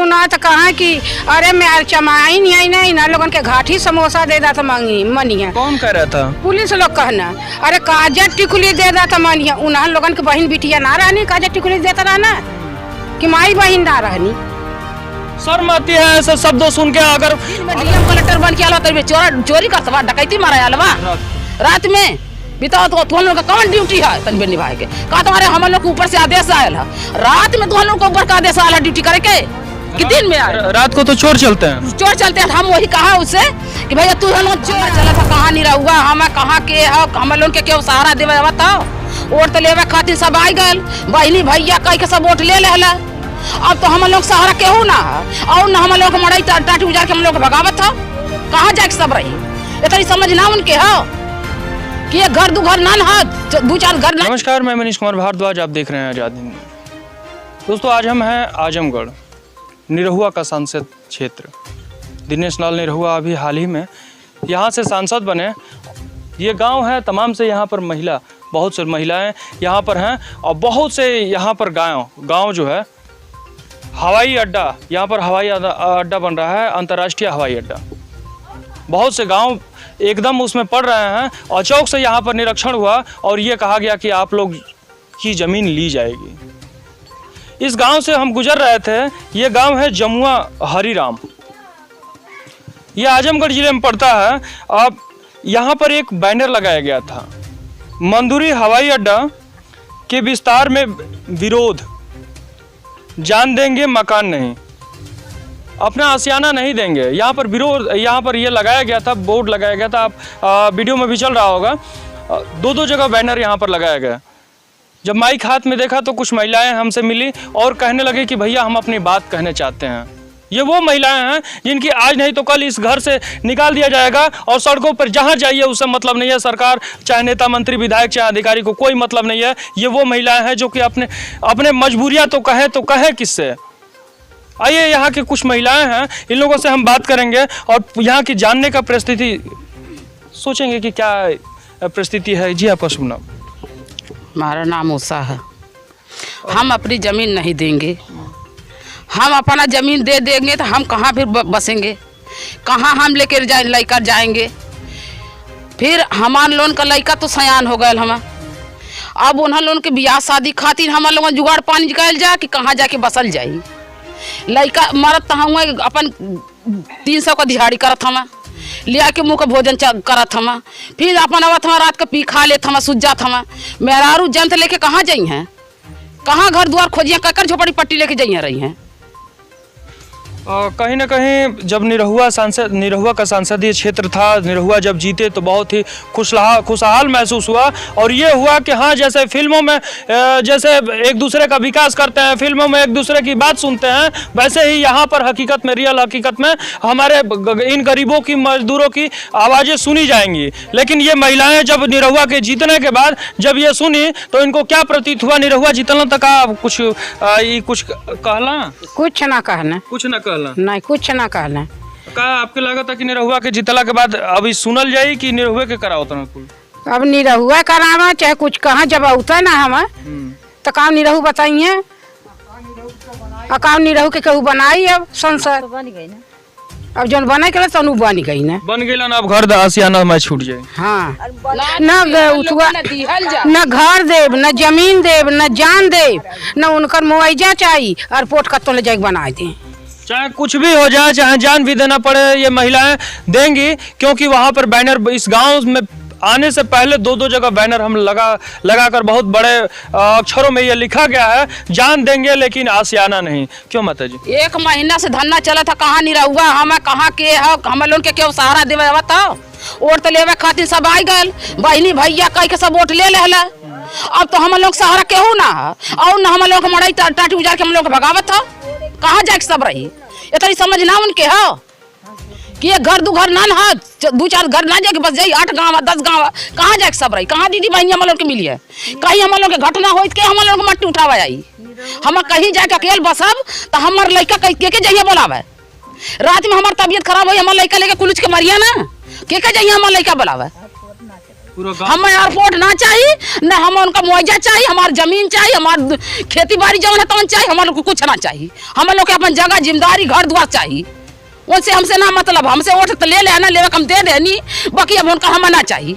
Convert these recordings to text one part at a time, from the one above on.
सुना तो कहा कि अरे मैं चमाई नहीं आई नहीं ना लोगन के घाटी समोसा दे दा था मनिया। कौन कह रहा था? पुलिस लोग कहना अरे काजर टिकुली दे दा था मनिया। उन्हें लोगन के बहन बिटिया ना रहनी काजर टिकुली देता रहना कि माई बहन ना रहनी। शर्म आती है ऐसे शब्दों सुन के। अगर कलेक्टर बन के आलो तो चोरी का सवाल डकैती मारा आलवा रात में बताओ तो तुम लोग का कौन ड्यूटी है तन निभाए के? कहा तुम्हारे हम लोग के ऊपर से आदेश आयल है रात में तुम लोग के ऊपर का आदेश आयल है ड्यूटी करे के कि दिन में आए? रात को तो चोर चलते हैं। चोर चलते हैं। हम वही कहा उससे कि भैया तू हम लोग चोर चला था कहाँ नहीं रहुआ हम कहाँ के हम लोग के क्यों सहारा देवे बताओ। वोट तो लेवे खातिर सब आ गए बहनी भैया कह के सब वोट ले लेला। अब तो हम लोग सहारा केहू ना है और न हम लोग मड़ई टाटी उजार के हम लोग भगावत था कहाँ जाके सब रही ये तो समझ ना उनके हो कि ये घर दो घर ना दो चार घर ना। नमस्कार, मैं मनीष कुमार भारद्वाज, आप देख रहे हैं आजाद हिंद। दोस्तों आज हम हैं आजमगढ़ निरहुआ का सांसद क्षेत्र। दिनेश लाल निरहुआ अभी हाल ही में यहाँ से सांसद बने। ये गांव है तमाम से यहाँ पर बहुत से महिलाएं यहाँ पर हैं और बहुत से यहाँ पर गांव जो है हवाई अड्डा, यहाँ पर हवाई अड्डा बन रहा है, अंतर्राष्ट्रीय हवाई अड्डा। बहुत से गांव एकदम उसमें पड़ रहे हैं और चौक से यहाँ पर निरीक्षण हुआ और ये कहा गया कि आप लोग की ज़मीन ली जाएगी। इस गांव से हम गुजर रहे थे। ये गांव है जमुआ हरिराम, ये आजमगढ़ जिले में पड़ता है। अब यहाँ पर एक बैनर लगाया गया था, मंदुरी हवाई अड्डा के विस्तार में विरोध, जान देंगे मकान नहीं, अपना आशियाना नहीं देंगे। यहाँ पर विरोध, यहाँ पर ये लगाया गया था, बोर्ड लगाया गया था। आप वीडियो में भी चल रहा होगा, दो जगह बैनर यहाँ पर लगाया गया। जब माइक हाथ में देखा तो कुछ महिलाएं हमसे मिली और कहने लगे कि भैया हम अपनी बात कहने चाहते हैं। ये वो महिलाएं हैं जिनकी आज नहीं तो कल इस घर से निकाल दिया जाएगा और सड़कों पर जहाँ जाइए उससे मतलब नहीं है। सरकार चाहे नेता मंत्री विधायक चाहे अधिकारी को कोई मतलब नहीं है। ये वो महिलाएं हैं जो कि अपने मजबूरियाँ तो कहे किससे। आइए यहाँ की कुछ महिलाएं हैं, इन लोगों से हम बात करेंगे और यहाँ की जानने का परिस्थिति सोचेंगे कि क्या परिस्थिति है। जी आपका शुभ नाम? हमारा नाम उषा है। हम अपनी ज़मीन नहीं देंगे। हम अपना ज़मीन दे देंगे तो हम कहाँ फिर बसेंगे, कहाँ हम लेकर लेकर जाएंगे? फिर हमारे लोन का लड़का तो सयान हो गए हम। अब उन्हें लोन के ब्याह शादी खातिर हमारे लोग जुगाड़ पानी निकाल जा कि कहाँ जाके बसल जाई। लड़का मरत तो हम अपन 300 का दिहाड़ी करत हम, लिया के मुँह का भोजन करत हम, फिर अपन आवत हम रात का पी खा लेत हम, सुझ जात हम। मेहरारू जंत लेके कहाँ जाई हैं, कहाँ घर द्वार खोजिए, ककर झोपड़ी पट्टी लेके जाइए रही हैं। कहीं ना कहीं जब निरहुआ का संसदीय क्षेत्र था, निरहुआ जब जीते तो बहुत ही खुशहाल महसूस हुआ। और ये हुआ कि हाँ, जैसे फिल्मों में जैसे एक दूसरे का विकास करते हैं, फिल्मों में एक दूसरे की बात सुनते हैं, वैसे ही यहाँ पर हकीकत में, रियल हकीकत में हमारे इन गरीबों की, मजदूरों की आवाज़ें सुनी जाएंगी। लेकिन ये महिलाएं जब निरहुआ के जीतने के बाद जब ये सुनी तो इनको क्या प्रतीत हुआ? निरहुआ जीतना तक कुछ कहला, कुछ ना कहना, कुछ ना कहला, नहीं कुछ ना कहना। का आपके लागत है कि निरहुआ के जीतला के बाद अभी सुनल जाई कि निरहुआ के कराओ तना कुल? अब निरहुआ करावा चाहे कुछ कहाँ जब होता ना हम तो काम निरहु बताइए। काम निरहु के कहू बनाई अब संसद अब जौन बने के तो बन गई ना, बन गई ना। अब घर आसियाना में छूट जाए। हाँ, न घर देव, न जमीन देव, न जान देव, न उनकर मुआवजा चाहिए और पोट कत्तों ले जाके बना दे। चाहे कुछ भी हो जाए, चाहे जान भी देना पड़े, ये महिलाएं देंगी। क्योंकि वहां पर बैनर, इस गांव में आने से पहले दो जगह बैनर हम लगाकर बहुत बड़े अक्षरों में ये लिखा गया है, जान देंगे लेकिन आसियाना नहीं। क्यों माता जी? 1 महीना से धरना चला था, कहाँ नहीं रहुआ हम कहाँ के हम लोग के क्यों सहारा देवे बताओ। वोट तो लेवे खातिर सब आ गए बहनी भैया कह के सब वोट ले लेला। अब तो हम लोग सहारा केहू ना और न हम लोग मड़ई टाटी उजार के हम लोग भगावत था, कहाँ जाके सब रही। ये तो समझ ना उनके हो कि ये घर दो घर ना दो चार घर ना जाके बस जाई 8 गाँव 10 गाँव, कहाँ जाके सब रही। कहाँ दीदी बहनी हम लोग के मिली है, कहीं हम लोग के घटना हो के हम लोग मट्टी उठावा आई। हम कहीं जाके अकेले बसब तो हमारे लड़का के जाइए बोलावे। रात में हमारी तबीयत खराब हो, हमारे लड़का लेके कुलूच के मरिया ना, के जाइए हमारे लड़का बोलावे। हमें एयरपोर्ट ना चाहिए, न हमें उनका मुआवजा चाहिए, हमारी जमीन चाहिए, हमारी खेती बाड़ी जौन है तौन चाहिए, हम लोग को कुछ ना चाहिए। हम लोग के अपन जगह जिम्मेदारी घर द्वार चाहिए, उनसे हमसे ना मतलब, हमसे वोट तो ले ना ले हम दे देनी, बाकी अब उनका हमें ना चाहिए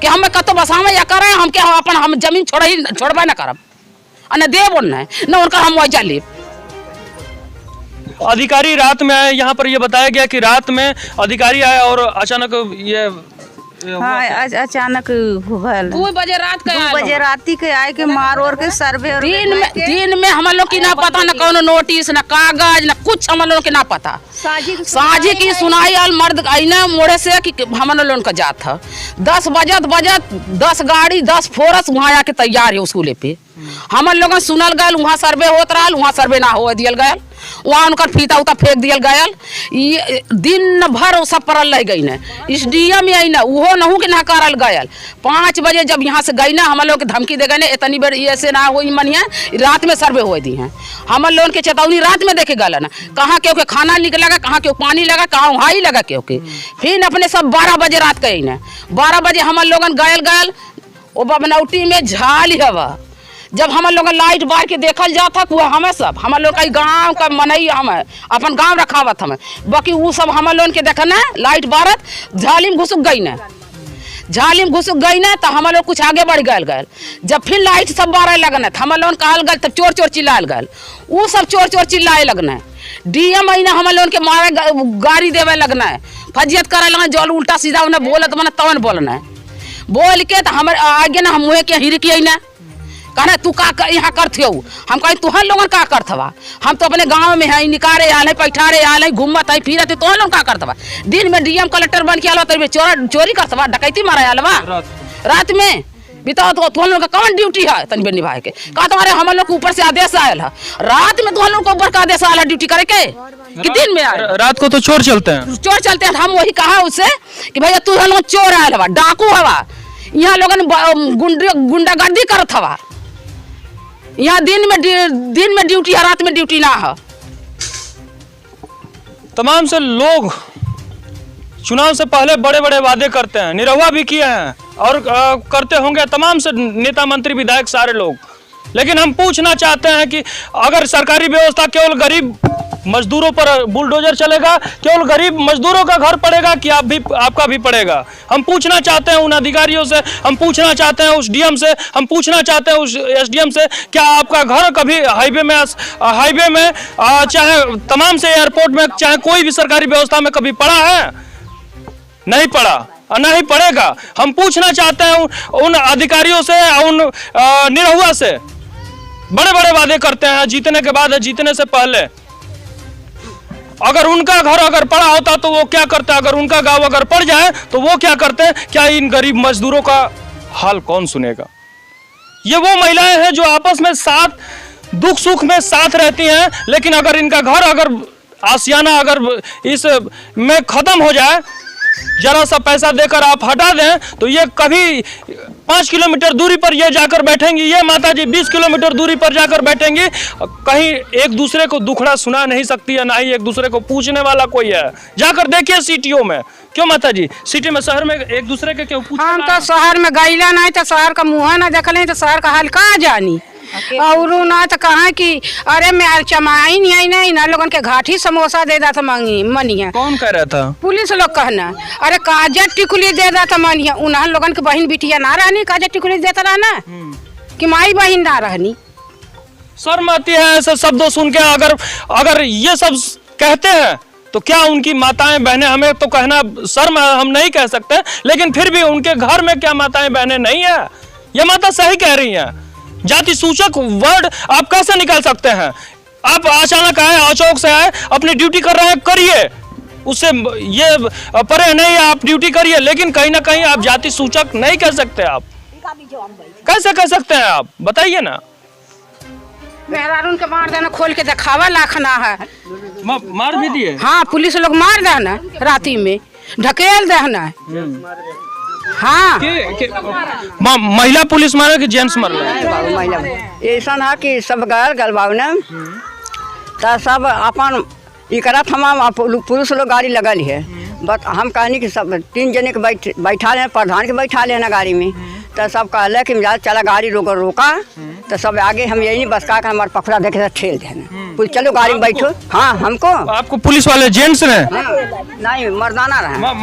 कि हमें कतो बसावे या करें, हम क्या अपन हम जमीन छोड़बा ना करब न देव न उनका हम मुआवजा ले। अधिकारी रात में आए, यहाँ पर ये बताया गया कि रात में अधिकारी आए और अचानक ये हाँ, अचानक 2 बजे रात के 2 बजे राती के आए के मार और के सर्वे और दिन में हम लोग की ना पता, न कौन नोटिस, न कागज, न कुछ हम लोग के ना पता। साझी की सुनाई आल मर्द आईना मोड़े से कि हम लोग का जात था 10 बजत 10 गाड़ी 10 फोरस वहाँ आके तैयार है स्कूले पे। हम लोग सुनल गए वहाँ सर्वे होत रहा, वहाँ सर्वे ना हो दियल गया, वहाँ उनका फीता उता फेंक दियल गया। ये दिन भर सब परल रह गई न, इस डीएम आई ना वो नहू के ना करल गया। 5 बजे जब यहाँ से गई ना हम लोग के धमकी दे गए ना, इतनी बेर ऐसे ना हो मनिया रात में सर्वे हो दी हैं। हम लोग के चेतावनी रात में देखे गल ना, कहाँ क्यों के खाना निकलेगा, कहाँ क्यों पानी लगा, कहाँ वहाँ ही लगा क्यों के। फिर अपने सब 12 बजे रात के ना 12 बजे हम लोग गयल वो बनौटी में झाल हवा। जब हम लोग लाइट बार के देखल जाता हुआ हमें सब हम लोग का गाँव का मनई हम अपन गाँव रखावत हमें, बाकी वो सब हम लोग के देखना लाइट बारत झाली में घुसुक गई न, झाली में घुसुक गई न तो हम लोग कुछ आगे बढ़ गए। जब फिर लाइट सब बारह लगना हम लोग कहल गए तब चोर चिल्लाए गए, वो सब चोर चिल्लाए लगना। डीएम आई ना हम लोग के मारे गाड़ी देवे लगना है, फजियत करे लगना, जल उल्टा सीधा उन्हें बोलत मैंने तवन बोलना है। बोल के तो हमारे आगे ना हम मुँह के हिरकी ना कहना तू का यहाँ करते हो, हम कहीं तुहर लोगन का करतवा, हम तो अपने गांव में है निकारे आल है पैठारे आल है घूमत है फिरत है, तुहर लोग का करतवा। दिन में डीएम कलेक्टर बन के आलो तब चोरी करतवा डकैती मारा आलवा रात में बताओ। तो तुहर लोग का कौन ड्यूटी है तनी बेर निभाए के, कहा तुम्हारे हम लोग के ऊपर से आदेश आयल है, रात में तुहर लोग के ऊपर का आदेश आयल है ड्यूटी करे के कि दिन में आए? रात को तो चोर चलते हैं, चोर चलते हैं। हम वही कहा उससे कि भैया तुहर लोग चोर आयल हवा, डाकू हवा, यहाँ लोगन गुंडागर्दी करत हवा, यहाँ दिन में ड्यूटी है, रात में ड्यूटी ना है। तमाम से लोग चुनाव से पहले बड़े बड़े वादे करते हैं, निरहुआ भी किए हैं और करते होंगे तमाम से नेता मंत्री विधायक सारे लोग। लेकिन हम पूछना चाहते हैं कि अगर सरकारी व्यवस्था केवल गरीब मजदूरों पर बुलडोजर चलेगा, केवल गरीब मजदूरों का घर पड़ेगा कि आपका भी पड़ेगा? हम पूछना चाहते हैं उन अधिकारियों से, हम पूछना चाहते हैं उस डीएम से, हम पूछना चाहते हैं उस एसडीएम से, क्या आपका घर कभी हाईवे में चाहे तमाम से एयरपोर्ट में चाहे कोई भी सरकारी व्यवस्था में कभी पड़ा है? नहीं पड़ा और नहीं पड़ेगा। हम पूछना चाहते हैं उन अधिकारियों से, उन निरहुआ से, बड़े बड़े वादे करते हैं जीतने के बाद, जीतने से पहले। अगर उनका घर अगर पड़ा होता तो वो क्या करते, अगर उनका गांव अगर पड़ जाए तो वो क्या करते? क्या इन गरीब मजदूरों का हाल कौन सुनेगा? ये वो महिलाएं हैं जो आपस में साथ दुख सुख में साथ रहती हैं, लेकिन अगर इनका घर अगर आशियाना अगर इस में खत्म हो जाए, जरा सा पैसा देकर आप हटा दें, तो ये कभी 5 किलोमीटर दूरी पर ये जाकर बैठेंगी, ये माताजी 20 किलोमीटर दूरी पर जाकर बैठेंगी, कहीं एक दूसरे को दुखड़ा सुना नहीं सकती है, ना ही एक दूसरे को पूछने वाला कोई है। जाकर देखिए सिटियों में, क्यों माताजी सिटी में शहर में एक दूसरे के क्यों पूछे? हम तो शहर में गईला नहीं तो शहर का मुँह ना देखल तो शहर का हाल कहाँ जानी, और ना तो कहा कि अरे मैं चमाई नहीं ना लोगन के घाटी समोसा दे दा था मनिया। कौन कह रहा था? पुलिस लोग कहना अरे काजर टिकुली दे दा था मनिया, उन्हें लोगन के बहन बिटिया ना रहनी, काजर टिकुली देता रहना कि माई बहन ना रहनी। शर्म आती है ऐसे शब्दों सुन के। अगर ये सब कहते हैं तो क्या उनकी माताएं बहनें, हमें तो कहना शर्म हम नहीं कह सकते, लेकिन फिर भी उनके घर में क्या माताएं बहनें नहीं है? ये माता सही कह रही हैं। जाति सूचक वर्ड आप कैसे निकाल सकते हैं? आप अचानक आए, अचौक से आए, अपनी ड्यूटी कर रहे हैं, करिए, उससे ये परे नहीं, आप ड्यूटी करिए, लेकिन कहीं ना कहीं आप जाति सूचक नहीं कह सकते। आप कैसे कह सकते हैं? आप बताइए ना। मेहरारून के मार देना, खोल के दिखावा लाखना है। मार भी दिए? हाँ, पुलिस लोग मार देना, राती में ढकेल देना। हाँ, महिला पुलिस मारे कि जेंट्स मार रहे? ऐसा है कि सब गल बाबू ने तो सब अपन इकरा थमा पुलिस लोग गाड़ी लगल है, बट हम कहनी कि सब 3 जने के बैठा लेना, प्रधान के बैठा लेना गाड़ी में। तो सब कहले कि मिजाज चला गाड़ी रोका। तो सब आगे हम यही नहीं बस का हमारे पखड़ा देखे तो ठेल देना, पुल चलो गाड़ी में बैठो। हाँ हमको आपको पुलिस वाले जेंट्स ने नहीं मर्दाना रहा।